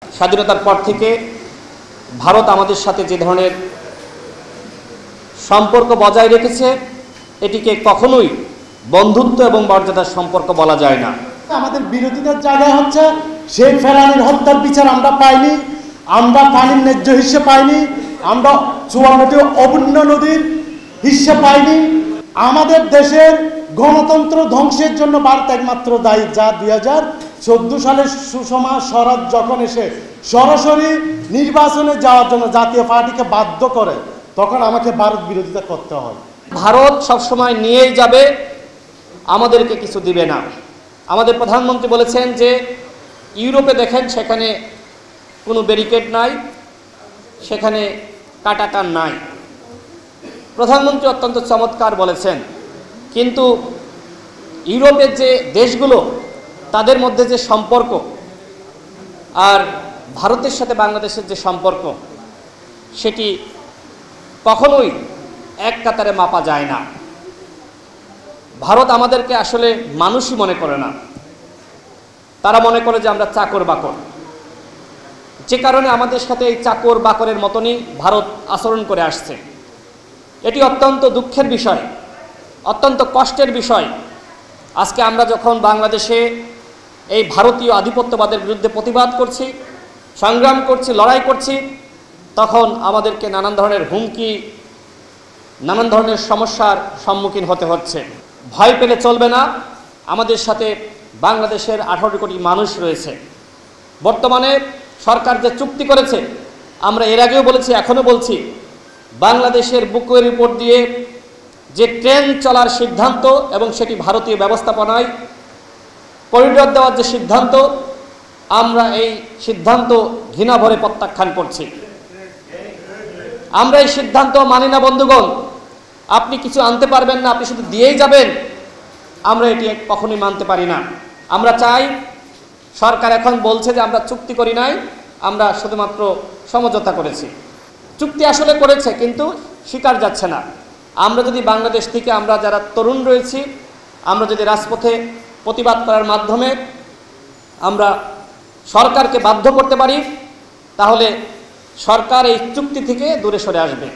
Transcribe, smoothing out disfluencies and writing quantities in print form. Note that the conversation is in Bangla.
স্বাধীনতার পর থেকে ভারত আমাদের সাথে যে ধরনের সম্পর্ক বজায় রেখেছে এটিকে কখনোই বন্ধুত্ব এবং মর্যাদার সম্পর্ক বলা যায় না। আমাদের বিরোধীদের জায়গায় হচ্ছে শেখ ফেলানীর হত্যার বিচার আমরা পাইনি, আমরা পানির ন্যায্য হিস্সা পাইনি, আমরা 54টি অবন্য নদীর হিস্সা পাইনি। আমাদের দেশের গণতন্ত্র ধ্বংসের জন্য ভারত একমাত্র দায়ী, যা 2014 সালে সুষমা স্বরাজ যখন এসে সরাসরি নির্বাচনে যাওয়ার জন্য জাতীয় পার্টিকে বাধ্য করে, তখন আমাকে ভারত বিরোধিতা করতে হয়। ভারত সবসময় নিয়েই যাবে, আমাদেরকে কিছু দিবে না। আমাদের প্রধানমন্ত্রী বলেছেন যে ইউরোপে দেখেন সেখানে কোনো ব্যারিকেড নাই, সেখানে কাটাকান নাই। প্রধানমন্ত্রী অত্যন্ত চমৎকার বলেছেন, কিন্তু ইউরোপের যে দেশগুলো তাদের মধ্যে যে সম্পর্ক আর ভারতের সাথে বাংলাদেশের যে সম্পর্ক সেটি কখনোই এক কাতারে মাপা যায় না। ভারত আমাদেরকে আসলে মানুষই মনে করে না, তারা মনে করে যে আমরা চাকর বাকর। যে কারণে আমাদের সাথে এই চাকর বাকরের মতনই ভারত আচরণ করে আসছে। এটি অত্যন্ত দুঃখের বিষয়, অত্যন্ত কষ্টের বিষয়। আজকে আমরা যখন বাংলাদেশে এই ভারতীয় আধিপত্যবাদের বিরুদ্ধে প্রতিবাদ করছি, সংগ্রাম করছি, লড়াই করছি, তখন আমাদেরকে নানান ধরনের হুমকি, নানান ধরনের সমস্যার সম্মুখীন হতে হচ্ছে। ভয় পেলে চলবে না। আমাদের সাথে বাংলাদেশের 18 কোটি মানুষ রয়েছে। বর্তমানে সরকার যে চুক্তি করেছে, আমরা এর আগেও বলেছি, এখনও বলছি, বাংলাদেশের বুকের উপর দিয়ে যে ট্রেন চলার সিদ্ধান্ত এবং সেটি ভারতীয় ব্যবস্থাপনায় করিডর দেওয়ার যে সিদ্ধান্ত, আমরা এই সিদ্ধান্ত ঘৃণা ভরে প্রত্যাখ্যান করছি। আমরা এই সিদ্ধান্ত মানি না বন্ধুগণ। আপনি কিছু আনতে পারবেন না, আপনি শুধু দিয়েই যাবেন, আমরা এটি কখনোই মানতে পারি না। আমরা চাই, সরকার এখন বলছে যে আমরা চুক্তি করি নাই, আমরা শুধুমাত্র সমঝোতা করেছি। চুক্তি আসলে করেছে, কিন্তু স্বীকার যাচ্ছে না। আমরা যদি বাংলাদেশ থেকে, আমরা যারা তরুণ রয়েছি, আমরা যদি রাজপথে প্রতিবাদ করার মাধ্যমে আমরা সরকারকে বাধ্য করতে পারি, তাহলে সরকার এই চুক্তি থেকে দূরে সরে আসবে।